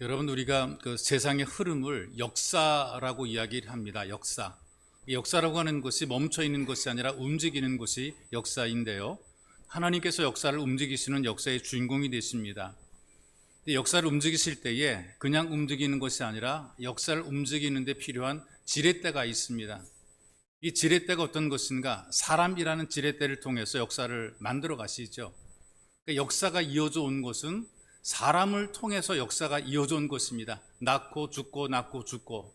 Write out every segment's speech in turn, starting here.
여러분, 우리가 그 세상의 흐름을 역사라고 이야기를 합니다. 역사라고 하는 것이 멈춰 있는 것이 아니라 움직이는 것이 역사인데요. 하나님께서 역사를 움직이시는 역사의 주인공이 되십니다. 역사를 움직이실 때에 그냥 움직이는 것이 아니라 역사를 움직이는 데 필요한 지렛대가 있습니다. 이 지렛대가 어떤 것인가? 사람이라는 지렛대를 통해서 역사를 만들어 가시죠. 그러니까 역사가 이어져 온 것은 사람을 통해서 역사가 이어져 온 것입니다. 낳고 죽고 낳고 죽고,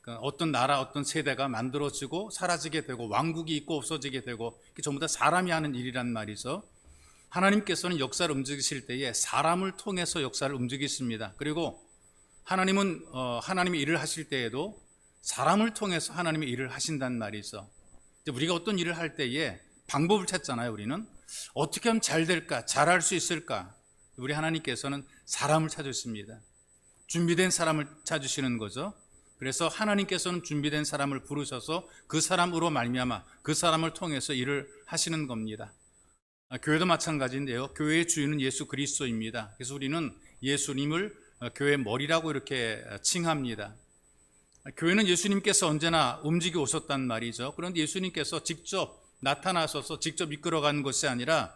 그러니까 어떤 나라 어떤 세대가 만들어지고 사라지게 되고 왕국이 있고 없어지게 되고, 이게 전부 다 사람이 하는 일이란 말이죠. 하나님께서는 역사를 움직이실 때에 사람을 통해서 역사를 움직이십니다. 그리고 하나님은 하나님의 일을 하실 때에도 사람을 통해서 하나님의 일을 하신단 말이죠. 우리가 어떤 일을 할 때에 방법을 찾잖아요. 우리는 어떻게 하면 잘 될까, 잘할 수 있을까. 우리 하나님께서는 사람을 찾으십니다. 준비된 사람을 찾으시는 거죠. 그래서 하나님께서는 준비된 사람을 부르셔서 그 사람으로 말미암아 그 사람을 통해서 일을 하시는 겁니다. 교회도 마찬가지인데요. 교회의 주인은 예수 그리스도입니다. 그래서 우리는 예수님을 교회의 머리라고 이렇게 칭합니다. 교회는 예수님께서 언제나 움직여 오셨단 말이죠. 그런데 예수님께서 직접 나타나셔서 직접 이끌어가는 것이 아니라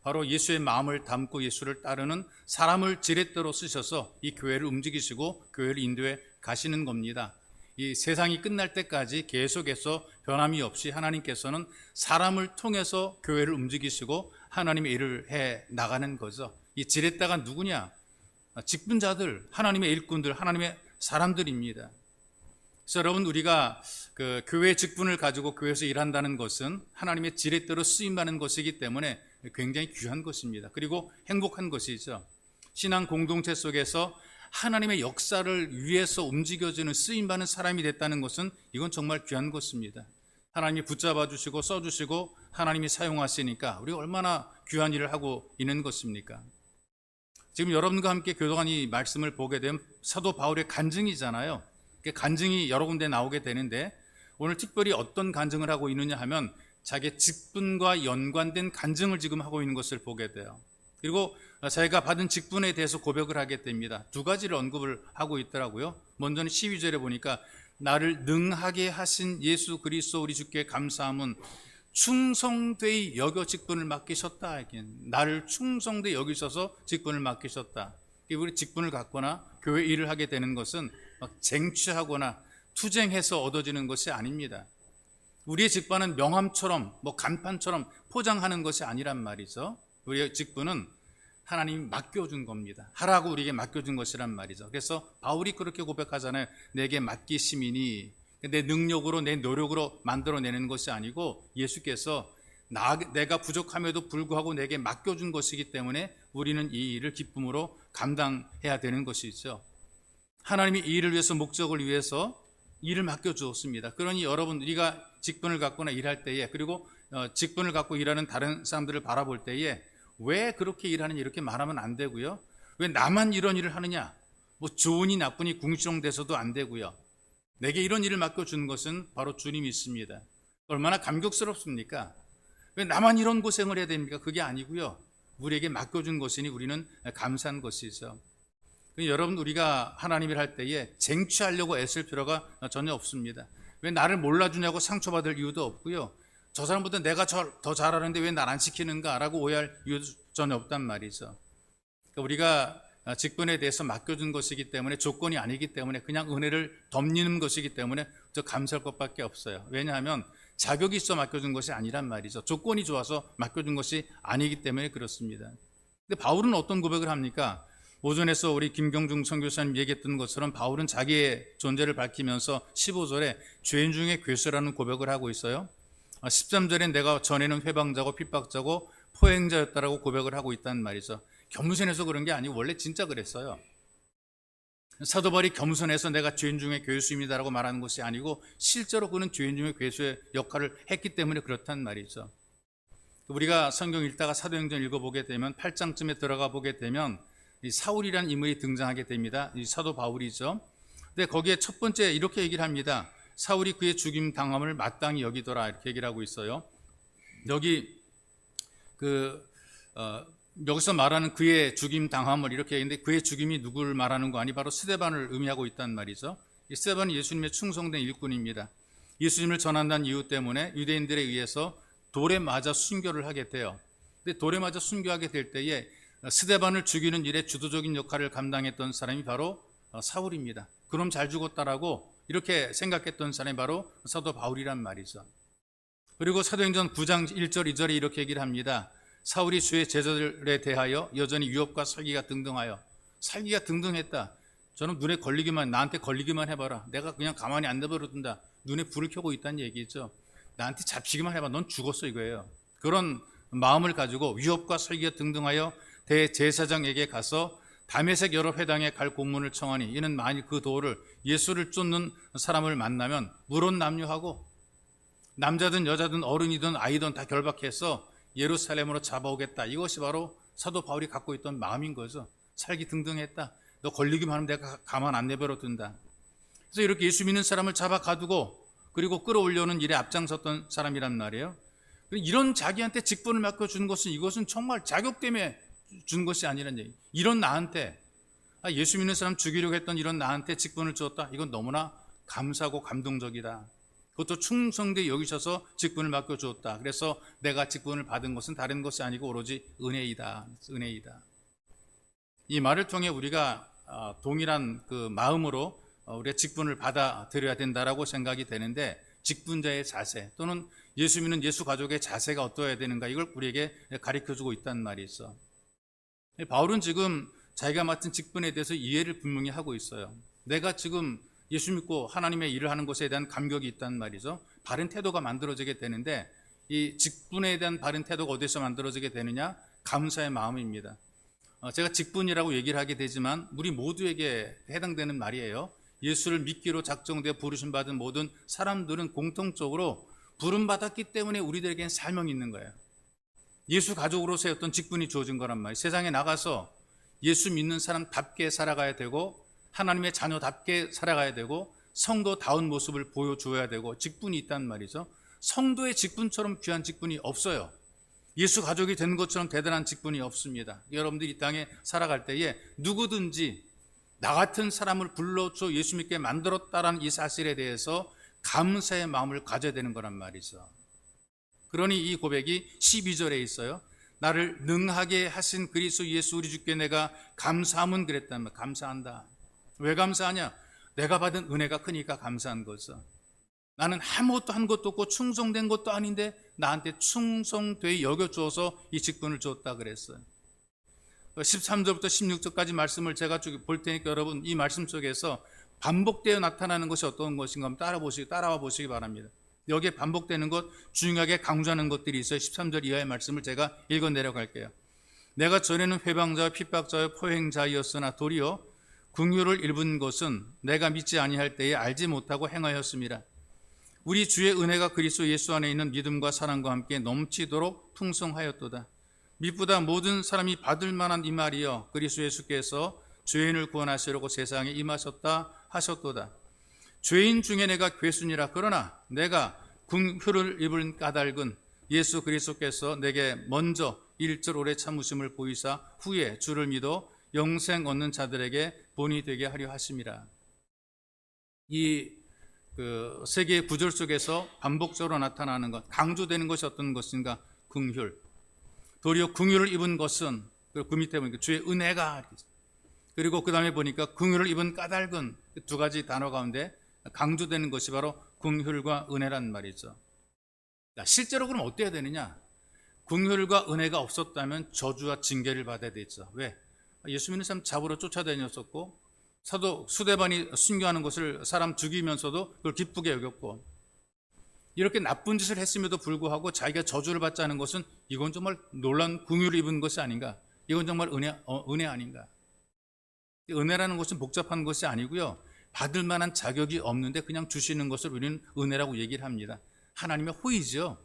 바로 예수의 마음을 담고 예수를 따르는 사람을 지렛대로 쓰셔서 이 교회를 움직이시고 교회를 인도해 가시는 겁니다. 이 세상이 끝날 때까지 계속해서 변함이 없이 하나님께서는 사람을 통해서 교회를 움직이시고 하나님의 일을 해 나가는 거죠. 이 지렛대가 누구냐? 직분자들, 하나님의 일꾼들, 하나님의 사람들입니다. 그래서 여러분, 우리가 그 교회의 직분을 가지고 교회에서 일한다는 것은 하나님의 지렛대로 쓰임받는 것이기 때문에 굉장히 귀한 것입니다. 그리고 행복한 것이죠. 신앙 공동체 속에서 하나님의 역사를 위해서 움직여주는 쓰임받는 사람이 됐다는 것은 이건 정말 귀한 것입니다. 하나님이 붙잡아 주시고 써주시고 하나님이 사용하시니까 우리가 얼마나 귀한 일을 하고 있는 것입니까? 지금 여러분과 함께 교도관 이 말씀을 보게 되면 사도 바울의 간증이잖아요. 간증이 여러 군데 나오게 되는데 오늘 특별히 어떤 간증을 하고 있느냐 하면 자기의 직분과 연관된 간증을 지금 하고 있는 것을 보게 돼요. 그리고 자기가 받은 직분에 대해서 고백을 하게 됩니다. 두 가지를 언급을 하고 있더라고요. 먼저는 12절에 보니까 나를 능하게 하신 예수 그리스도 우리 주께 감사함은 충성되이 여겨 직분을 맡기셨다. 나를 충성되이 여기셔서 직분을 맡기셨다. 우리 직분을 갖거나 교회 일을 하게 되는 것은 막 쟁취하거나 투쟁해서 얻어지는 것이 아닙니다. 우리의 직분은 명함처럼 간판처럼 포장하는 것이 아니란 말이죠. 우리의 직분은 하나님이 맡겨준 겁니다. 하라고 우리에게 맡겨준 것이란 말이죠. 그래서 바울이 그렇게 고백하잖아요. 내게 맡기심이니, 내 능력으로 내 노력으로 만들어내는 것이 아니고 예수께서 내가 부족함에도 불구하고 내게 맡겨준 것이기 때문에 우리는 이 일을 기쁨으로 감당해야 되는 것이죠. 하나님이 이 일을 위해서, 목적을 위해서 일을 맡겨주었습니다. 그러니 여러분, 우리가 직분을 갖거나 일할 때에, 그리고 직분을 갖고 일하는 다른 사람들을 바라볼 때에 왜 그렇게 일하느냐 이렇게 말하면 안 되고요. 왜 나만 이런 일을 하느냐, 좋으니 나쁘니 궁시렁대서도 안 되고요. 내게 이런 일을 맡겨주는 것은 바로 주님이 있습니다. 얼마나 감격스럽습니까? 왜 나만 이런 고생을 해야 됩니까? 그게 아니고요. 우리에게 맡겨준 것이니 우리는 감사한 것이죠. 여러분, 우리가 하나님을 할 때에 쟁취하려고 애쓸 필요가 전혀 없습니다. 왜 나를 몰라주냐고 상처받을 이유도 없고요. 저 사람보다 내가 더 잘하는데 왜 날 안 시키는가 라고 오해할 이유도 전혀 없단 말이죠. 우리가 직분에 대해서 맡겨준 것이기 때문에, 조건이 아니기 때문에, 그냥 은혜를 덮는 것이기 때문에 저 감사할 것밖에 없어요. 왜냐하면 자격이 있어 맡겨준 것이 아니란 말이죠. 조건이 좋아서 맡겨준 것이 아니기 때문에 그렇습니다. 근데 바울은 어떤 고백을 합니까? 오전에서 우리 김경중 선교사님 얘기했던 것처럼 바울은 자기의 존재를 밝히면서 15절에 죄인 중에 괴수라는 고백을 하고 있어요. 13절에 내가 전에는 회방자고 핍박자고 포행자였다라고 고백을 하고 있다는 말이죠. 겸손해서 그런 게 아니고 원래 진짜 그랬어요. 사도 바울이 겸손해서 내가 죄인 중에 괴수입니다라고 말하는 것이 아니고 실제로 그는 죄인 중에 괴수의 역할을 했기 때문에 그렇단 말이죠. 우리가 성경 읽다가 사도행전 읽어보게 되면 8장쯤에 들어가 보게 되면 이 사울이라는 인물이 등장하게 됩니다. 이 사도 바울이죠. 근데 거기에 첫 번째 이렇게 얘기를 합니다. 사울이 그의 죽임 당함을 마땅히 여기더라 이렇게 얘기를 하고 있어요. 여기 여기서 말하는 그의 죽임 당함을 이렇게 했는데 그의 죽임이 누구를 말하는 거 아니 바로 스데반을 의미하고 있단 말이죠. 이 스데반은 예수님의 충성된 일꾼입니다. 예수님을 전한다는 이유 때문에 유대인들에 의해서 돌에 맞아 순교를 하게 돼요. 근데 돌에 맞아 순교하게 될 때에 스데반을 죽이는 일에 주도적인 역할을 감당했던 사람이 바로 사울입니다. 그럼 잘 죽었다라고 이렇게 생각했던 사람이 바로 사도 바울이란 말이죠. 그리고 사도행전 9장 1절 2절에 이렇게 얘기를 합니다. 사울이 주의 제자들에 대하여 여전히 유업과 살기가 등등하여, 살기가 등등했다. 저는 눈에 걸리기만, 나한테 걸리기만 해봐라. 내가 그냥 가만히 안 내버려둔다. 눈에 불을 켜고 있다는 얘기죠. 나한테 잡히기만 해봐. 넌 죽었어 이거예요. 그런 마음을 가지고 유업과 살기가 등등하여 대제사장에게 가서 다메섹 여러 회당에 갈 공문을 청하니 이는 만일 그 도를 예수를 쫓는 사람을 만나면 물론 남녀하고 남자든 여자든 어른이든 아이든 다 결박해서 예루살렘으로 잡아오겠다. 이것이 바로 사도 바울이 갖고 있던 마음인 거죠. 살기 등등했다. 너 걸리기만 하면 내가 가만 안 내버려 둔다. 그래서 이렇게 예수 믿는 사람을 잡아 가두고 그리고 끌어올려는 일에 앞장섰던 사람이란 말이에요. 이런 자기한테 직분을 맡겨준 것은 이것은 정말 자격 때문에 준 것이 아니란 얘기. 이런 나한테 예수 믿는 사람 죽이려고 했던 이런 나한테 직분을 주었다. 이건 너무나 감사하고 감동적이다. 그것도 충성되게 여기셔서 직분을 맡겨주었다. 그래서 내가 직분을 받은 것은 다른 것이 아니고 오로지 은혜이다. 은혜이다. 이 말을 통해 우리가 동일한 그 마음으로 우리가 직분을 받아들여야 된다라고 생각이 되는데 직분자의 자세 또는 예수 믿는 예수 가족의 자세가 어떠해야 되는가 이걸 우리에게 가르쳐주고 있다는 말이 있어. 바울은 지금 자기가 맡은 직분에 대해서 이해를 분명히 하고 있어요. 내가 지금 예수 믿고 하나님의 일을 하는 것에 대한 감격이 있단 말이죠. 바른 태도가 만들어지게 되는데 이 직분에 대한 바른 태도가 어디서 만들어지게 되느냐? 감사의 마음입니다. 제가 직분이라고 얘기를 하게 되지만 우리 모두에게 해당되는 말이에요. 예수를 믿기로 작정되어 부르심받은 모든 사람들은 공통적으로 부름받았기 때문에 우리들에게는 사명이 있는 거예요. 예수 가족으로서의 어떤 직분이 주어진 거란 말이에요. 세상에 나가서 예수 믿는 사람답게 살아가야 되고 하나님의 자녀답게 살아가야 되고 성도다운 모습을 보여줘야 되고 직분이 있단 말이죠. 성도의 직분처럼 귀한 직분이 없어요. 예수 가족이 된 것처럼 대단한 직분이 없습니다. 여러분들이 이 땅에 살아갈 때에 누구든지 나 같은 사람을 불러줘 예수 믿게 만들었다라는 이 사실에 대해서 감사의 마음을 가져야 되는 거란 말이죠. 그러니 이 고백이 12절에 있어요. 나를 능하게 하신 그리스도 예수 우리 주께 내가 감사함은 그랬단 말이에요. 감사한다. 왜 감사하냐? 내가 받은 은혜가 크니까 감사한 거죠. 나는 아무것도 한 것도 없고 충성된 것도 아닌데 나한테 충성되게 여겨주어서 이 직분을 줬다 그랬어요. 13절부터 16절까지 말씀을 제가 볼 테니까 여러분 이 말씀 속에서 반복되어 나타나는 것이 어떤 것인가 한번 따라와 보시기 바랍니다. 여기에 반복되는 것 중요하게 강조하는 것들이 있어요. 13절 이하의 말씀을 제가 읽어 내려갈게요. 내가 전에는 회방자와 핍박자와 포행자이었으나 도리어 긍휼을 입은 것은 내가 믿지 아니할 때에 알지 못하고 행하였습니다. 우리 주의 은혜가 그리스도 예수 안에 있는 믿음과 사랑과 함께 넘치도록 풍성하였도다. 믿보다 모든 사람이 받을 만한 이 말이여 그리스도 예수께서 죄인을 구원하시려고 세상에 임하셨다 하셨도다. 죄인 중에 내가 괴순이라 그러나 내가 긍휼을 입은 까닭은 예수 그리스도께서 내게 먼저 일절 오래 참으심을 보이사 후에 주를 믿어 영생 얻는 자들에게 본이 되게 하려 하심이라. 이 세 개의 구절 속에서 반복적으로 나타나는 것, 강조되는 것이 어떤 것인가? 긍휼. 도리어 긍휼을 입은 것은 그 밑에 보니까 주의 은혜가 그리고 그 다음에 보니까 긍휼을 입은 까닭은 두 가지 단어 가운데 강조되는 것이 바로 긍휼과 은혜란 말이죠. 실제로 그럼 어때야 되느냐? 긍휼과 은혜가 없었다면 저주와 징계를 받아야 되죠. 왜? 예수 믿는 사람 잡으러 쫓아다녔었고 사도 스데반이 순교하는 것을 사람 죽이면서도 그걸 기쁘게 여겼고 이렇게 나쁜 짓을 했음에도 불구하고 자기가 저주를 받지 않은 것은 이건 정말 놀라운 긍휼을 입은 것이 아닌가? 이건 정말 은혜 아닌가? 은혜라는 것은 복잡한 것이 아니고요. 받을 만한 자격이 없는데 그냥 주시는 것을 우리는 은혜라고 얘기를 합니다. 하나님의 호의죠.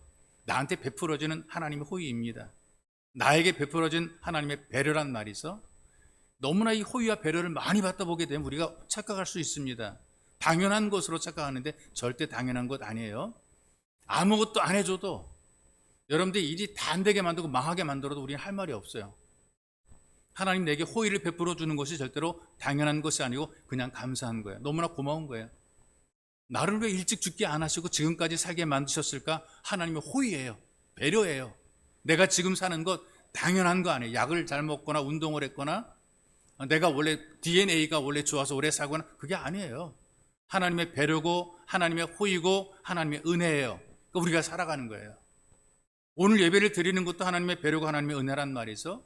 나한테 베풀어지는 하나님의 호의입니다. 나에게 베풀어진 하나님의 배려란 말이죠. 너무나 이 호의와 배려를 많이 받다 보게 되면 우리가 착각할 수 있습니다. 당연한 것으로 착각하는데 절대 당연한 것 아니에요. 아무것도 안 해줘도 여러분들이 일이 다 안 되게 만들고 망하게 만들어도 우리는 할 말이 없어요. 하나님 내게 호의를 베풀어 주는 것이 절대로 당연한 것이 아니고 그냥 감사한 거예요. 너무나 고마운 거예요. 나를 왜 일찍 죽게 안 하시고 지금까지 살게 만드셨을까? 하나님의 호의예요. 배려예요. 내가 지금 사는 것 당연한 거 아니에요. 약을 잘 먹거나 운동을 했거나 내가 원래 DNA가 원래 좋아서 오래 살거나 그게 아니에요. 하나님의 배려고 하나님의 호의고 하나님의 은혜예요. 그러니까 우리가 살아가는 거예요. 오늘 예배를 드리는 것도 하나님의 배려고 하나님의 은혜란 말이죠.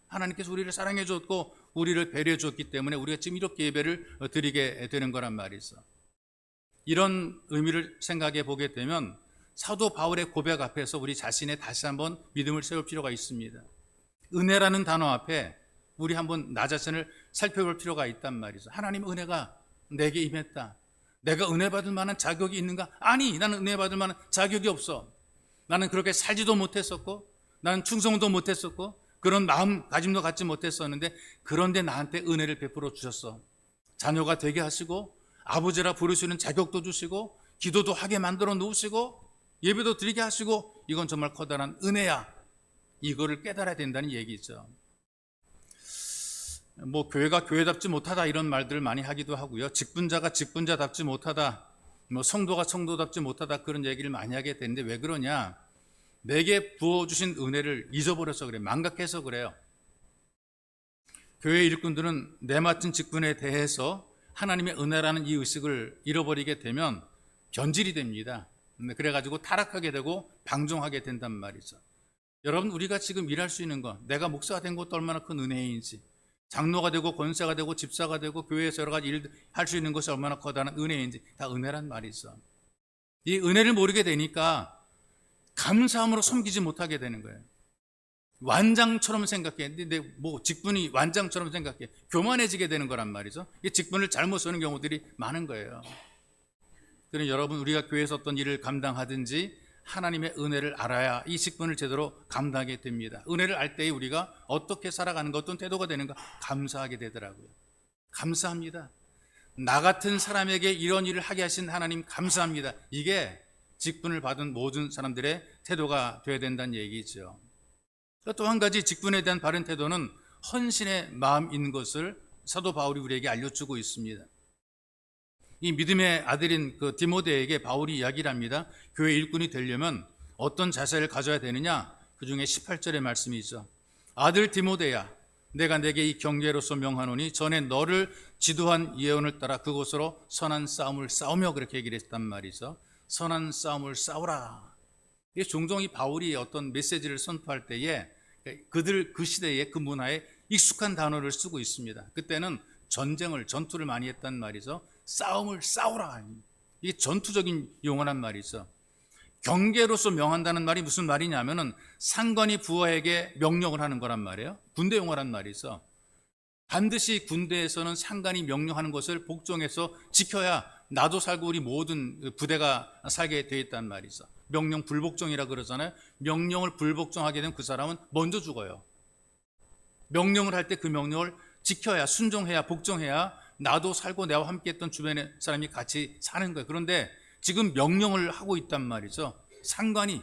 하나님께서 우리를 사랑해 줬고 우리를 배려해 줬기 때문에 우리가 지금 이렇게 예배를 드리게 되는 거란 말이죠. 이런 의미를 생각해 보게 되면 사도 바울의 고백 앞에서 우리 자신의 다시 한번 믿음을 세울 필요가 있습니다. 은혜라는 단어 앞에 우리 한번 나 자신을 살펴볼 필요가 있단 말이죠. 하나님 은혜가 내게 임했다. 내가 은혜 받을 만한 자격이 있는가? 아니, 나는 은혜 받을 만한 자격이 없어. 나는 그렇게 살지도 못했었고 나는 충성도 못했었고 그런 마음가짐도 갖지 못했었는데 그런데 나한테 은혜를 베풀어 주셨어. 자녀가 되게 하시고 아버지라 부르시는 자격도 주시고 기도도 하게 만들어 놓으시고 예배도 드리게 하시고 이건 정말 커다란 은혜야. 이거를 깨달아야 된다는 얘기죠. 뭐 교회가 교회답지 못하다 이런 말들을 많이 하기도 하고요. 직분자가 직분자답지 못하다, 뭐 성도가 성도답지 못하다 그런 얘기를 많이 하게 되는데 왜 그러냐? 내게 부어주신 은혜를 잊어버려서 그래요. 망각해서 그래요. 교회 일꾼들은 내 맡은 직분에 대해서 하나님의 은혜라는 이 의식을 잃어버리게 되면 변질이 됩니다. 그래가지고 타락하게 되고 방종하게 된단 말이죠. 여러분, 우리가 지금 일할 수 있는 것, 내가 목사가 된 것도 얼마나 큰 은혜인지, 장로가 되고 권사가 되고 집사가 되고 교회에서 여러 가지 일 할 수 있는 것이 얼마나 커다란 은혜인지 다 은혜란 말이죠. 이 은혜를 모르게 되니까 감사함으로 섬기지 못하게 되는 거예요. 완장처럼 생각해. 근데 뭐 직분이 완장처럼 생각해. 교만해지게 되는 거란 말이죠. 이 직분을 잘못 쓰는 경우들이 많은 거예요. 그러니 여러분, 우리가 교회에서 어떤 일을 감당하든지 하나님의 은혜를 알아야 이 직분을 제대로 감당하게 됩니다. 은혜를 알 때에 우리가 어떻게 살아가는 것, 어떤 태도가 되는가 감사하게 되더라고요. 감사합니다. 나 같은 사람에게 이런 일을 하게 하신 하나님 감사합니다. 이게 직분을 받은 모든 사람들의 태도가 되어야 된다는 얘기죠. 또 한 가지 직분에 대한 바른 태도는 헌신의 마음인 것을 사도 바울이 우리에게 알려주고 있습니다. 이 믿음의 아들인 그 디모데에게 바울이 이야기를 합니다. 교회 일꾼이 되려면 어떤 자세를 가져야 되느냐? 그 중에 18절의 말씀이죠. 아들 디모데야, 내가 내게 이 경계로서 명하노니 전에 너를 지도한 예언을 따라 그곳으로 선한 싸움을 싸우며 그렇게 얘기를 했단 말이죠. 선한 싸움을 싸우라. 종종 이 바울이 어떤 메시지를 선포할 때에 그들 그 시대의 그 문화에 익숙한 단어를 쓰고 있습니다. 그때는 전투를 많이 했단 말이죠. 싸움을 싸우라. 이게 전투적인 용어란 말이죠. 경계로서 명한다는 말이 무슨 말이냐면은 상관이 부하에게 명령을 하는 거란 말이에요. 군대 용어란 말이죠. 반드시 군대에서는 상관이 명령하는 것을 복종해서 지켜야 나도 살고 우리 모든 부대가 살게 되어 있단 말이죠. 명령 불복종이라 그러잖아요. 명령을 불복종하게 되면 그 사람은 먼저 죽어요. 명령을 할 때 그 명령을 지켜야, 순종해야, 복종해야 나도 살고 내와 함께했던 주변의 사람이 같이 사는 거예요. 그런데 지금 명령을 하고 있단 말이죠. 상관이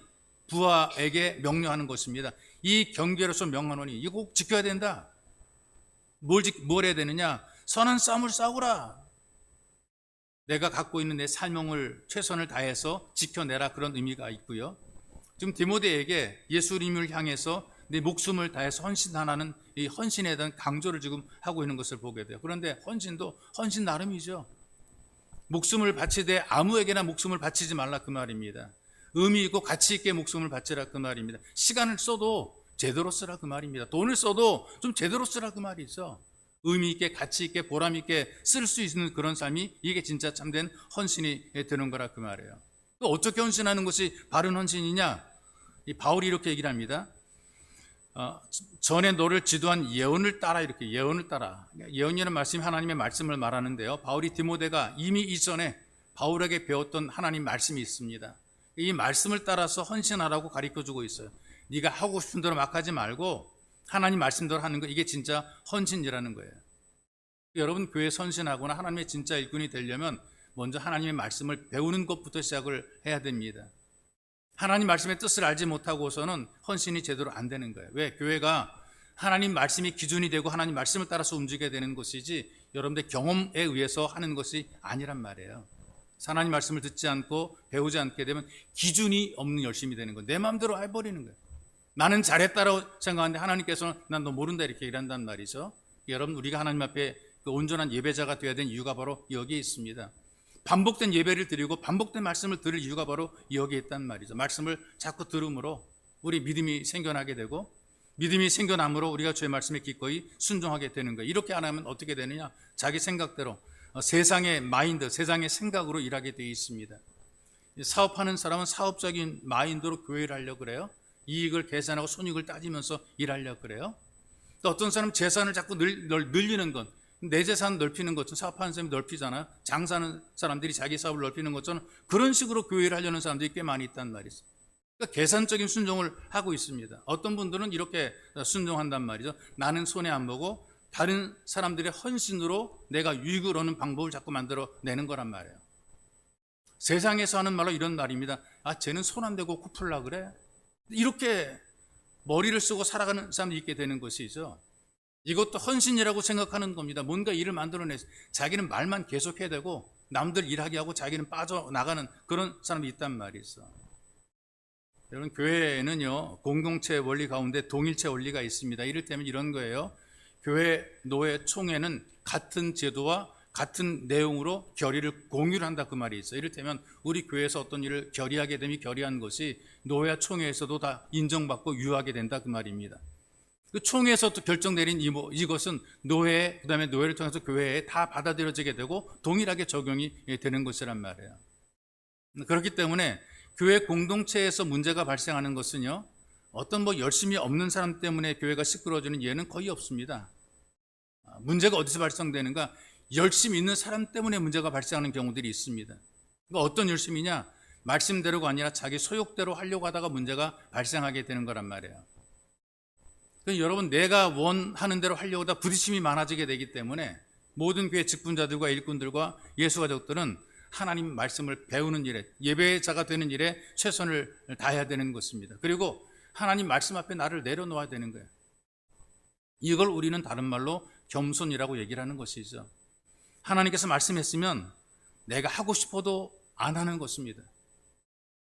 부하에게 명령하는 것입니다. 이 경계로서 명하노니 이거 꼭 지켜야 된다. 뭘 해야 되느냐? 선한 싸움을 싸우라. 내가 갖고 있는 내 삶을 최선을 다해서 지켜내라, 그런 의미가 있고요. 지금 디모데에게 예수님을 향해서 내 목숨을 다해서 헌신하라는 이 헌신에 대한 강조를 지금 하고 있는 것을 보게 돼요. 그런데 헌신도 헌신 나름이죠. 목숨을 바치되 아무에게나 목숨을 바치지 말라 그 말입니다. 의미 있고 가치 있게 목숨을 바치라 그 말입니다. 시간을 써도 제대로 쓰라 그 말입니다. 돈을 써도 좀 제대로 쓰라 그 말이죠. 의미 있게 가치 있게 보람 있게 쓸 수 있는 그런 삶이 이게 진짜 참된 헌신이 되는 거라 그 말이에요. 또 어떻게 헌신하는 것이 바른 헌신이냐? 이 바울이 이렇게 얘기를 합니다. 전에 너를 지도한 예언을 따라, 이렇게 예언을 따라. 예언이라는 말씀이 하나님의 말씀을 말하는데요. 바울이 디모데가 이미 이전에 바울에게 배웠던 하나님 말씀이 있습니다. 이 말씀을 따라서 헌신하라고 가르쳐주고 있어요. 네가 하고 싶은 대로 막 하지 말고 하나님 말씀대로 하는 거, 이게 진짜 헌신이라는 거예요. 여러분, 교회 헌신하거나 하나님의 진짜 일꾼이 되려면 먼저 하나님의 말씀을 배우는 것부터 시작을 해야 됩니다. 하나님 말씀의 뜻을 알지 못하고서는 헌신이 제대로 안 되는 거예요. 왜? 교회가 하나님 말씀이 기준이 되고 하나님 말씀을 따라서 움직여야 되는 것이지 여러분들 경험에 의해서 하는 것이 아니란 말이에요. 하나님 말씀을 듣지 않고 배우지 않게 되면 기준이 없는 열심이 되는 거예요. 내 마음대로 해버리는 거예요. 나는 잘했다라고 생각하는데 하나님께서는 난 너 모른다 이렇게 일한단 말이죠. 여러분 우리가 하나님 앞에 그 온전한 예배자가 되어야 되는 이유가 바로 여기에 있습니다. 반복된 예배를 드리고 반복된 말씀을 들을 이유가 바로 여기에 있단 말이죠. 말씀을 자꾸 들음으로 우리 믿음이 생겨나게 되고 믿음이 생겨남으로 우리가 주의 말씀에 기꺼이 순종하게 되는 거예요. 이렇게 안 하면 어떻게 되느냐? 자기 생각대로 세상의 마인드, 세상의 생각으로 일하게 되어 있습니다. 사업하는 사람은 사업적인 마인드로 교회를 하려고 그래요. 이익을 계산하고 손익을 따지면서 일하려고 그래요. 또 어떤 사람은 재산을 자꾸 늘리는 것, 내 재산 넓히는 것처럼 사업하는 사람이 넓히잖아요. 장사하는 사람들이 자기 사업을 넓히는 것처럼 그런 식으로 교회를 하려는 사람들이 꽤 많이 있단 말이죠. 그러니까 계산적인 순종을 하고 있습니다. 어떤 분들은 이렇게 순종한단 말이죠. 나는 손해 안 보고 다른 사람들의 헌신으로 내가 유익을 얻는 방법을 자꾸 만들어내는 거란 말이에요. 세상에서 하는 말로 이런 말입니다. 아, 쟤는 손 안 대고 코 풀라 그래? 이렇게 머리를 쓰고 살아가는 사람이 있게 되는 것이죠. 이것도 헌신이라고 생각하는 겁니다. 뭔가 일을 만들어내서 자기는 말만 계속해야 되고 남들 일하게 하고 자기는 빠져나가는 그런 사람이 있단 말이죠. 여러분 교회에는요 공동체 원리 가운데 동일체 원리가 있습니다. 이를테면 이런 거예요. 교회 노회 총회는 같은 제도와 같은 내용으로 결의를 공유를 한다 그 말이 있어요. 이를테면 우리 교회에서 어떤 일을 결의하게 되면 결의한 것이 노회와 총회에서도 다 인정받고 유효하게 된다 그 말입니다. 그 총회에서 또 결정 내린 이것은 노회 그다음에 노회를 통해서 교회에 다 받아들여지게 되고 동일하게 적용이 되는 것이란 말이에요. 그렇기 때문에 교회 공동체에서 문제가 발생하는 것은요 어떤 열심히 없는 사람 때문에 교회가 시끄러워지는 예는 거의 없습니다. 문제가 어디서 발생되는가? 열심히 있는 사람 때문에 문제가 발생하는 경우들이 있습니다. 그러니까 어떤 열심이냐? 말씀대로가 아니라 자기 소욕대로 하려고 하다가 문제가 발생하게 되는 거란 말이에요. 그러니까 여러분 내가 원하는 대로 하려고 하다 부딪힘이 많아지게 되기 때문에 모든 교회 직분자들과 일꾼들과 예수 가족들은 하나님 말씀을 배우는 일에 예배자가 되는 일에 최선을 다해야 되는 것입니다. 그리고 하나님 말씀 앞에 나를 내려놓아야 되는 거예요. 이걸 우리는 다른 말로 겸손이라고 얘기를 하는 것이죠. 하나님께서 말씀했으면 내가 하고 싶어도 안 하는 것입니다.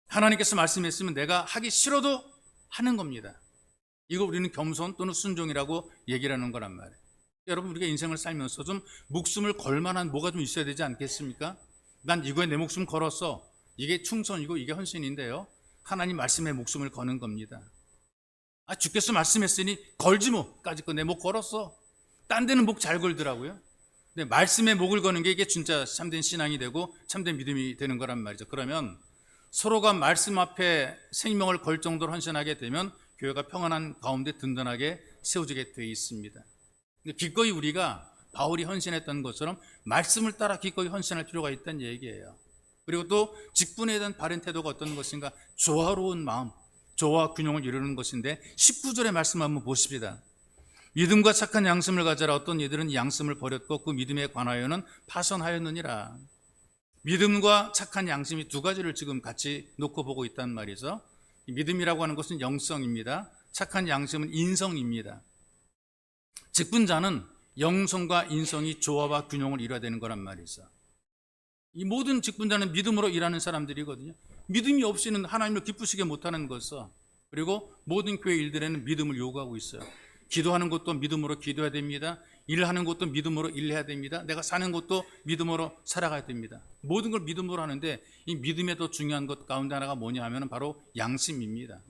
하나님께서 말씀했으면 내가 하기 싫어도 하는 겁니다. 이걸 우리는 겸손 또는 순종이라고 얘기를 하는 거란 말이에요. 여러분 우리가 인생을 살면서 좀 목숨을 걸 만한 뭐가 좀 있어야 되지 않겠습니까? 난 이거에 내 목숨 걸었어. 이게 충성이고 이게 헌신인데요. 하나님 말씀에 목숨을 거는 겁니다. 아, 주께서 말씀했으니 걸지 뭐까지 거 내 목 걸었어. 딴 데는 목 잘 걸더라고요. 근데 말씀에 목을 거는 게 이게 진짜 참된 신앙이 되고 참된 믿음이 되는 거란 말이죠. 그러면 서로가 말씀 앞에 생명을 걸 정도로 헌신하게 되면 교회가 평안한 가운데 든든하게 세워지게 되어 있습니다. 기꺼이 우리가 바울이 헌신했던 것처럼 말씀을 따라 기꺼이 헌신할 필요가 있다는 얘기예요. 그리고 또 직분에 대한 바른 태도가 어떤 것인가? 조화로운 마음, 조화 균형을 이루는 것인데 19절의 말씀 한번 보십시다. 믿음과 착한 양심을 가져라. 어떤 이들은 양심을 버렸고 그 믿음에 관하여는 파선하였느니라. 믿음과 착한 양심이 두 가지를 지금 같이 놓고 보고 있단 말이죠. 믿음이라고 하는 것은 영성입니다. 착한 양심은 인성입니다. 직분자는 영성과 인성이 조화와 균형을 이루어야 되는 거란 말이죠. 이 모든 직분자는 믿음으로 일하는 사람들이거든요. 믿음이 없이는 하나님을 기쁘시게 못하는 것이죠. 그리고 모든 교회 일들에는 믿음을 요구하고 있어요. 기도하는 것도 믿음으로 기도해야 됩니다. 일하는 것도 믿음으로 일해야 됩니다. 내가 사는 것도 믿음으로 살아가야 됩니다. 모든 걸 믿음으로 하는데 이 믿음에 더 중요한 것 가운데 하나가 뭐냐 하면 바로 양심입니다.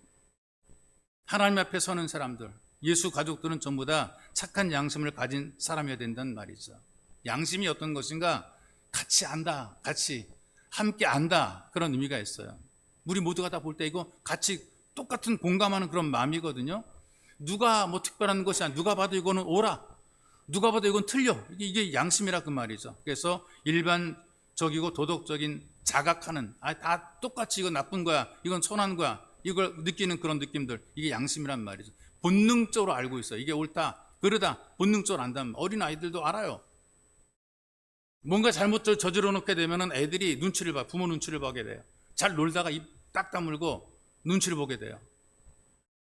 하나님 앞에 서는 사람들, 예수 가족들은 전부 다 착한 양심을 가진 사람이어야 된다는 말이죠. 양심이 어떤 것인가? 같이 안다, 같이 함께 안다, 그런 의미가 있어요. 우리 모두가 다 볼 때 이거 같이 똑같은 공감하는 그런 마음이거든요. 누가 특별한 것이 아니라 누가 봐도 이거는 옳아, 누가 봐도 이건 틀려, 이게 양심이라 그 말이죠. 그래서 일반적이고 도덕적인 자각하는, 다 똑같이 이건 나쁜 거야, 이건 선한 거야, 이걸 느끼는 그런 느낌들, 이게 양심이란 말이죠. 본능적으로 알고 있어요. 이게 옳다, 그르다, 본능적으로 안다면 어린 아이들도 알아요. 뭔가 잘못 저질러 놓게 되면 애들이 눈치를 봐, 부모 눈치를 보게 돼요. 잘 놀다가 입 딱 다물고 눈치를 보게 돼요.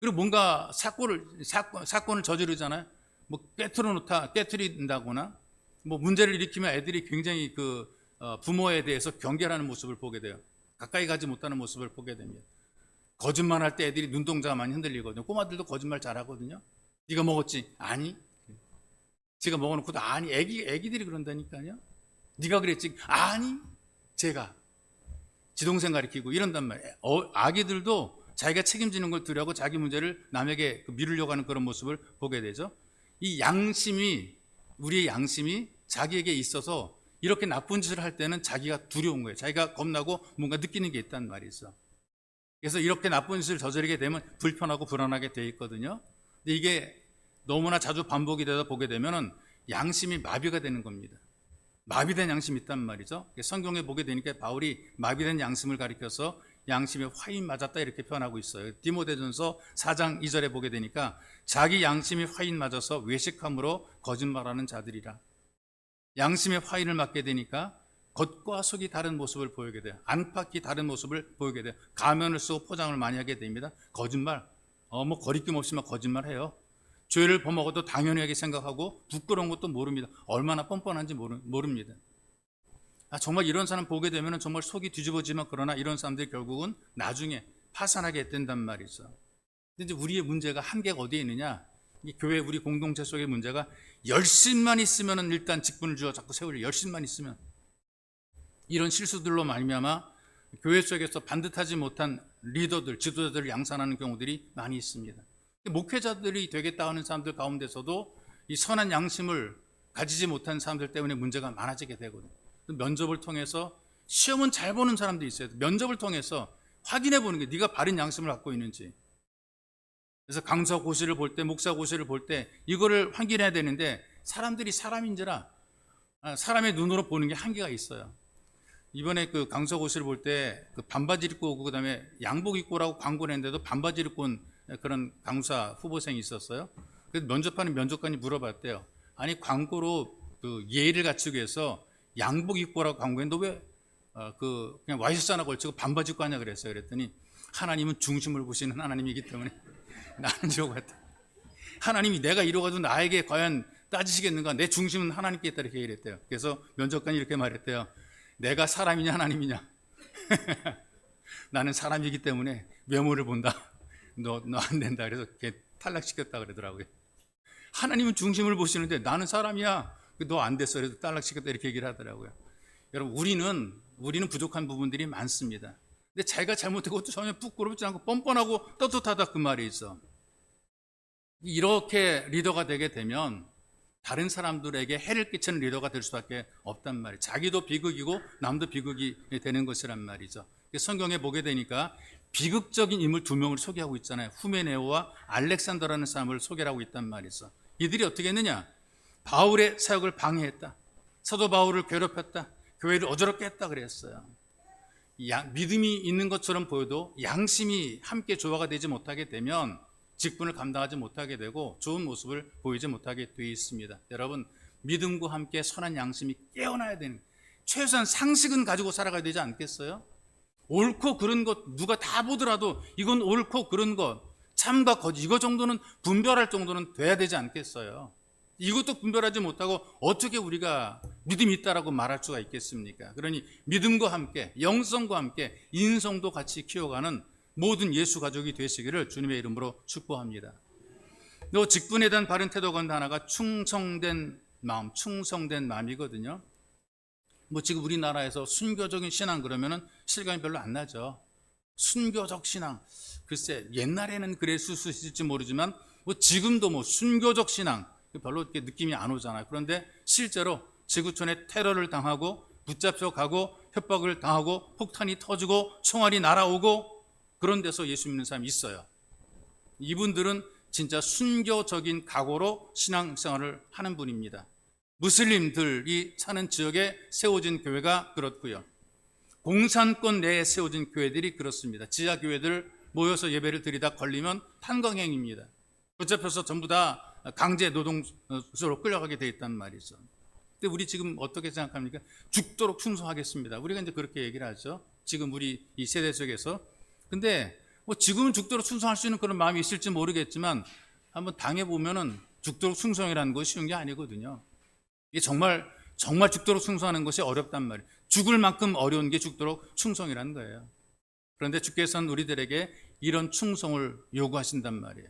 그리고 뭔가 사건을 저지르잖아요. 뭐 깨트린다거나 뭐 문제를 일으키면 애들이 굉장히 부모에 대해서 경계하는 모습을 보게 돼요. 가까이 가지 못하는 모습을 보게 됩니다. 거짓말할 때 애들이 눈동자가 많이 흔들리거든요. 꼬마들도 거짓말 잘하거든요. 네가 먹었지? 아니. 제가 먹어놓고도 아니. 애기들이 그런다니까요. 네가 그랬지? 아니. 제가 지동생 가리키고 이런단 말이에요. 아기들도 자기가 책임지는 걸 두려고 자기 문제를 남에게 미루려고 하는 그런 모습을 보게 되죠. 이 우리의 양심이 자기에게 있어서 이렇게 나쁜 짓을 할 때는 자기가 두려운 거예요. 자기가 겁나고 뭔가 느끼는 게 있단 말이죠. 그래서 이렇게 나쁜 짓을 저지르게 되면 불편하고 불안하게 돼 있거든요. 근데 이게 너무나 자주 반복이 되다 보게 되면은 양심이 마비가 되는 겁니다. 마비된 양심이 있단 말이죠. 성경에 보게 되니까 바울이 마비된 양심을 가리켜서 양심에 화인 맞았다 이렇게 표현하고 있어요. 디모데전서 4장 2절에 보게 되니까 자기 양심이 화인 맞아서 외식함으로 거짓말하는 자들이라. 양심에 화인을 맞게 되니까 겉과 속이 다른 모습을 보이게 돼요. 안팎이 다른 모습을 보이게 돼요. 가면을 쓰고 포장을 많이 하게 됩니다. 거짓말. 뭐 거리낌 없이 막 거짓말해요. 죄를 범하고도 당연하게 생각하고 부끄러운 것도 모릅니다. 얼마나 뻔뻔한지 모릅니다. 정말 이런 사람 보게 되면 정말 속이 뒤집어지만 그러나 이런 사람들이 결국은 나중에 파산하게 된단 말이죠. 근데 이제 우리의 문제가 한계가 어디에 있느냐? 이 교회 우리 공동체 속의 문제가 열심만 있으면 일단 직분을 주어 자꾸 세우려 열심만 있으면 이런 실수들로 말미암아 교회 속에서 반듯하지 못한 리더들, 지도자들을 양산하는 경우들이 많이 있습니다. 목회자들이 되겠다 하는 사람들 가운데서도 이 선한 양심을 가지지 못한 사람들 때문에 문제가 많아지게 되거든요. 면접을 통해서 시험은 잘 보는 사람도 있어요. 면접을 통해서 확인해 보는 게 네가 바른 양심을 갖고 있는지. 그래서 강사 고시를 볼 때, 목사 고시를 볼 때 이거를 확인해야 되는데 사람들이 사람인지라 사람의 눈으로 보는 게 한계가 있어요. 이번에 강사 고시를 볼 때 반바지 입고 오고 그다음에 양복 입고 오라고 광고를 했는데도 반바지 입고 온 그런 강사 후보생이 있었어요. 그래서 면접하는 면접관이 물어봤대요. 아니 광고로 예의를 갖추기 위해서 양복 입고 오라고 광고했는데 왜 그냥 와이셔츠 하나 걸치고 반바지 입고 하냐 그랬어요. 그랬더니 하나님은 중심을 보시는 하나님이기 때문에 나는 이러고 갔다. 하나님이 내가 이러가지고 나에게 과연 따지시겠는가? 내 중심은 하나님께 있다 이렇게 얘기를 했대요. 그래서 면접관이 이렇게 말했대요. 내가 사람이냐 하나님이냐? 나는 사람이기 때문에 외모를 본다. 너 안 된다. 그래서 탈락시켰다 그러더라고요. 하나님은 중심을 보시는데 나는 사람이야. 너 안 됐어. 그래서 탈락시켰다 이렇게 얘기를 하더라고요. 여러분 우리는 부족한 부분들이 많습니다. 근데 자기가 잘못한 것도 전혀 부끄럽지 않고 뻔뻔하고 떳떳하다 그 말이 있어. 이렇게 리더가 되게 되면 다른 사람들에게 해를 끼치는 리더가 될 수밖에 없단 말이에요. 자기도 비극이고 남도 비극이 되는 것이란 말이죠. 성경에 보게 되니까 비극적인 인물 두 명을 소개하고 있잖아요. 후메네오와 알렉산더라는 사람을 소개하고 있단 말이죠. 이들이 어떻게 했느냐? 바울의 사역을 방해했다. 사도 바울을 괴롭혔다. 교회를 어지럽게 했다 그랬어요. 믿음이 있는 것처럼 보여도 양심이 함께 조화가 되지 못하게 되면 직분을 감당하지 못하게 되고 좋은 모습을 보이지 못하게 되어 있습니다. 여러분 믿음과 함께 선한 양심이 깨어나야 되는 최소한 상식은 가지고 살아가야 되지 않겠어요? 옳고 그른 것 누가 다 보더라도 이건 옳고 그른 것 참과 거짓 이거 정도는 분별할 정도는 돼야 되지 않겠어요? 이것도 분별하지 못하고 어떻게 우리가 믿음이 있다라고 말할 수가 있겠습니까? 그러니 믿음과 함께 영성과 함께 인성도 같이 키워가는 모든 예수 가족이 되시기를 주님의 이름으로 축복합니다. 또 직분에 대한 바른 태도 가운데 하나가 충성된 마음이거든요. 뭐 지금 우리나라에서 순교적인 신앙 그러면은 실감이 별로 안 나죠. 순교적 신앙 글쎄 옛날에는 그랬을 수 있을지 모르지만 뭐 지금도 뭐 순교적 신앙 별로 이렇게 느낌이 안 오잖아요. 그런데 실제로 지구촌에 테러를 당하고 붙잡혀가고 협박을 당하고 폭탄이 터지고 총알이 날아오고 그런 데서 예수 믿는 사람이 있어요. 이분들은 진짜 순교적인 각오로 신앙생활을 하는 분입니다. 무슬림들이 사는 지역에 세워진 교회가 그렇고요. 공산권 내에 세워진 교회들이 그렇습니다. 지하교회들 모여서 예배를 드리다 걸리면 탄광행입니다. 붙잡혀서 전부 다 강제 노동소로 끌려가게 돼 있단 말이죠. 근데 우리 지금 어떻게 생각합니까? 죽도록 충성하겠습니다. 우리가 이제 그렇게 얘기를 하죠. 지금 우리 이 세대 속에서. 근데 뭐 지금은 죽도록 충성할 수 있는 그런 마음이 있을지 모르겠지만 한번 당해보면은 죽도록 충성이라는 것이 쉬운 게 아니거든요. 이게 정말 죽도록 충성하는 것이 어렵단 말이에요. 죽을 만큼 어려운 게 죽도록 충성이라는 거예요. 그런데 주께서는 우리들에게 이런 충성을 요구하신단 말이에요.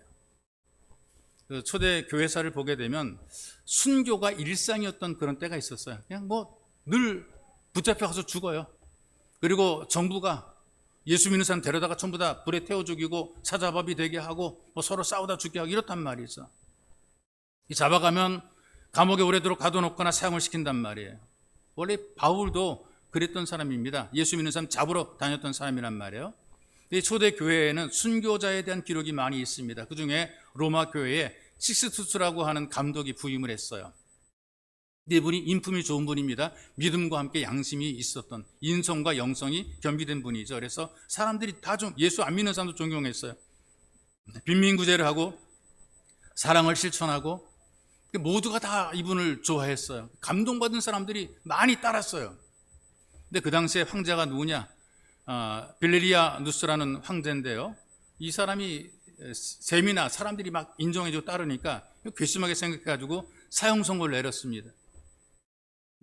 그 초대 교회사를 보게 되면 순교가 일상이었던 그런 때가 있었어요. 그냥 뭐 늘 붙잡혀가서 죽어요. 그리고 정부가 예수 믿는 사람 데려다가 전부 다 불에 태워 죽이고 사자밥이 되게 하고 뭐 서로 싸우다 죽게 하고 이렇단 말이죠. 잡아가면 감옥에 오래도록 가둬놓거나 사형을 시킨단 말이에요. 원래 바울도 그랬던 사람입니다. 예수 믿는 사람 잡으러 다녔던 사람이란 말이에요. 이 초대 교회에는 순교자에 대한 기록이 많이 있습니다. 그중에 로마 교회에 식스투스라고 하는 감독이 부임을 했어요. 이분이 인품이 좋은 분입니다. 믿음과 함께 양심이 있었던, 인성과 영성이 겸비된 분이죠. 그래서 사람들이 다 좀 예수 안 믿는 사람도 존경했어요. 빈민구제를 하고 사랑을 실천하고 모두가 다 이분을 좋아했어요. 감동받은 사람들이 많이 따랐어요. 근데 그 당시에 황제가 누구냐? 빌레리아누스라는 황제인데요. 이 사람이 세미나 사람들이 막 인정해주고 따르니까 괘씸하게 생각해가지고 사형 선고를 내렸습니다.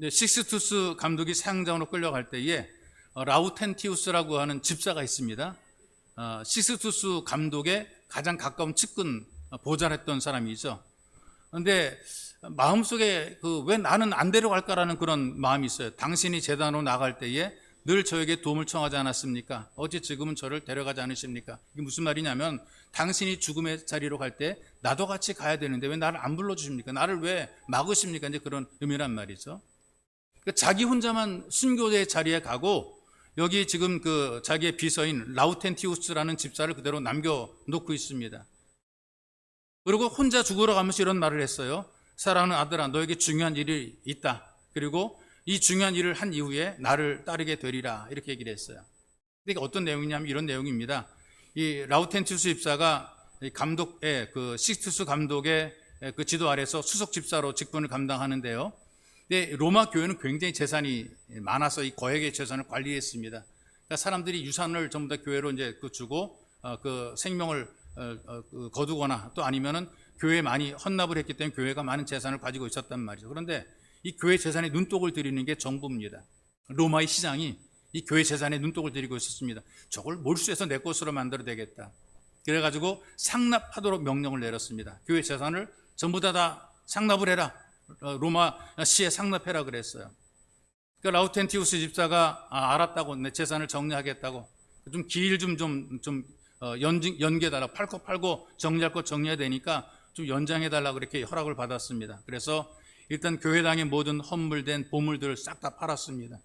식스투스 감독이 사형장으로 끌려갈 때에 라우텐티우스라고 하는 집사가 있습니다. 식스투스 감독의 가장 가까운 측근 보좌했던 사람이죠. 그런데 마음속에 왜 나는 안 데려갈까라는 그런 마음이 있어요. 당신이 재단으로 나갈 때에 늘 저에게 도움을 청하지 않았습니까? 어째 지금은 저를 데려가지 않으십니까? 이게 무슨 말이냐면 당신이 죽음의 자리로 갈 때 나도 같이 가야 되는데 왜 나를 안 불러주십니까? 나를 왜 막으십니까? 이제 그런 의미란 말이죠. 그러니까 자기 혼자만 순교의 자리에 가고 여기 지금 그 자기의 비서인 라우텐티우스라는 집사를 그대로 남겨놓고 있습니다. 그리고 혼자 죽으러 가면서 이런 말을 했어요. 사랑하는 아들아, 너에게 중요한 일이 있다. 그리고 이 중요한 일을 한 이후에 나를 따르게 되리라. 이렇게 얘기를 했어요. 이게 어떤 내용이냐면 이런 내용입니다. 이 라우텐티우스 집사가 감독의 그 식스투스 감독의 그 지도 아래서 수석 집사로 직분을 감당하는데요. 근데 로마 교회는 굉장히 재산이 많아서 이 거액의 재산을 관리했습니다. 그러니까 사람들이 유산을 전부 다 교회로 이제 주고 그 생명을 거두거나 또 아니면은 교회에 많이 헌납을 했기 때문에 교회가 많은 재산을 가지고 있었단 말이죠. 그런데 이 교회 재산에 눈독을 들이는 게 정부입니다. 로마의 시장이 이 교회 재산에 눈독을 들이고 있었습니다. 저걸 몰수해서 내 것으로 만들어야 되겠다. 그래가지고 상납하도록 명령을 내렸습니다. 교회 재산을 전부 다 상납을 해라. 로마 시에 상납해라 그랬어요. 그러니까 라우텐티우스 집사가 알았다고, 내 재산을 정리하겠다고, 좀 기일 연계해달라. 팔 거 팔고 정리할 거 정리해야 되니까 좀 연장해달라 그렇게 허락을 받았습니다. 그래서 일단 교회당의 모든 헌물된 보물들을 싹 다 팔았습니다.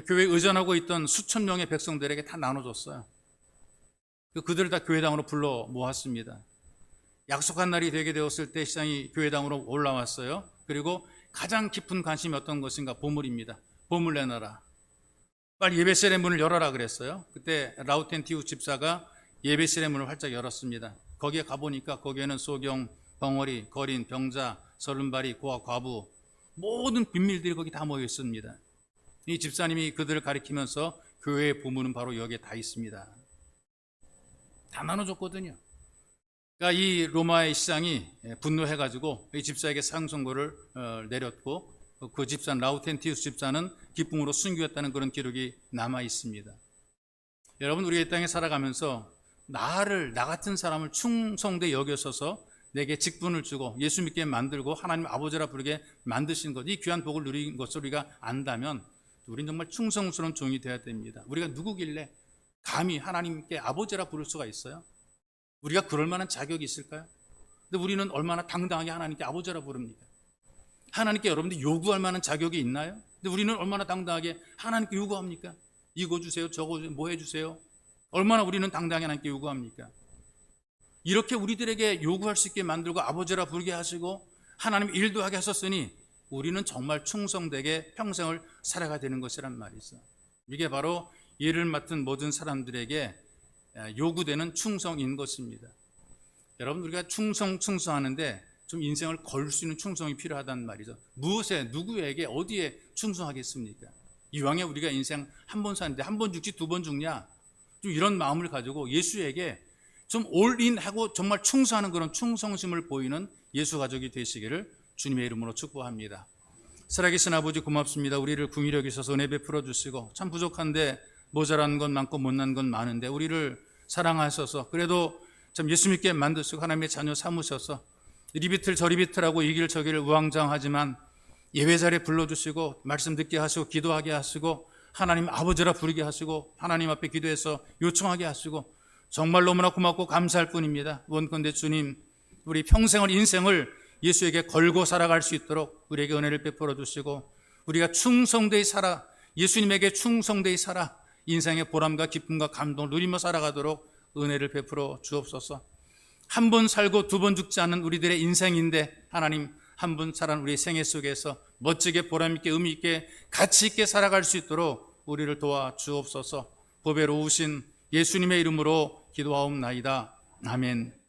교회에 의존하고 있던 수천 명의 백성들에게 다 나눠줬어요. 그들을 다 교회당으로 불러 모았습니다. 약속한 날이 되게 되었을 때 시장이 교회당으로 올라왔어요. 그리고 가장 깊은 관심이 어떤 것인가? 보물입니다. 보물 내놔라. 빨리 예배실의 문을 열어라 그랬어요. 그때 라우텐티우스 집사가 예배실의 문을 활짝 열었습니다. 거기에 가보니까 거기에는 소경, 벙어리, 거린, 병자, 서른발이, 고아, 과부 모든 빈밀들이 거기 다 모여 있습니다. 이 집사님이 그들을 가리키면서 교회의 보물은 바로 여기에 다 있습니다. 다 나눠줬거든요. 그러니까 이 로마의 시장이 분노해가지고 이 집사에게 사형 선고를 내렸고 그 집사 라우텐티우스 집사는 기쁨으로 순교했다는 그런 기록이 남아 있습니다. 여러분, 우리가 이 땅에 살아가면서 나 같은 사람을 충성되게 여겨서서 내게 직분을 주고 예수 믿게 만들고 하나님 아버지라 부르게 만드신 것, 이 귀한 복을 누린 것을 우리가 안다면 우리는 정말 충성스러운 종이 되어야 됩니다. 우리가 누구길래 감히 하나님께 아버지라 부를 수가 있어요? 우리가 그럴 만한 자격이 있을까요? 근데 우리는 얼마나 당당하게 하나님께 아버지라 부릅니까? 하나님께 여러분들 요구할 만한 자격이 있나요? 근데 우리는 얼마나 당당하게 하나님께 요구합니까? 이거 주세요, 저거 주세요, 뭐 해주세요? 얼마나 우리는 당당하게 하나님께 요구합니까? 이렇게 우리들에게 요구할 수 있게 만들고 아버지라 부르게 하시고 하나님 일도 하게 하셨으니 우리는 정말 충성되게 평생을 살아가야 되는 것이란 말이죠. 이게 바로 일을 맡은 모든 사람들에게 요구되는 충성인 것입니다. 여러분, 우리가 충성하는데 좀 인생을 걸 수 있는 충성이 필요하단 말이죠. 무엇에, 누구에게, 어디에 충성하겠습니까? 이왕에 우리가 인생 한 번 사는데 한 번 죽지 두 번 죽냐? 좀 이런 마음을 가지고 예수에게 좀 올인하고 정말 충성하는 그런 충성심을 보이는 예수 가족이 되시기를 주님의 이름으로 축복합니다. 살아계신 아버지 고맙습니다. 우리를 긍휼히 여기셔서 은혜 베풀어 주시고 참 부족한데 모자란 건 많고 못난 건 많은데 우리를 사랑하셔서 그래도 참 예수 믿게 만드시고 하나님의 자녀 삼으셔서 이리 비틀 저리 비틀하고 이 길 저 길을 우왕좌왕하지만 예배 자리에 불러주시고 말씀 듣게 하시고 기도하게 하시고 하나님 아버지라 부르게 하시고 하나님 앞에 기도해서 요청하게 하시고 정말 너무나 고맙고 감사할 뿐입니다. 원컨대 주님 우리 평생을 인생을 예수에게 걸고 살아갈 수 있도록 우리에게 은혜를 베풀어 주시고 우리가 충성되이 살아 예수님에게 충성되이 살아 인생의 보람과 기쁨과 감동을 누리며 살아가도록 은혜를 베풀어 주옵소서. 한 번 살고 두 번 죽지 않은 우리들의 인생인데 하나님 한 번 살아온 우리의 생애 속에서 멋지게 보람있게 의미있게 가치있게 살아갈 수 있도록 우리를 도와 주옵소서. 보배로우신 예수님의 이름으로 기도하옵나이다. 아멘.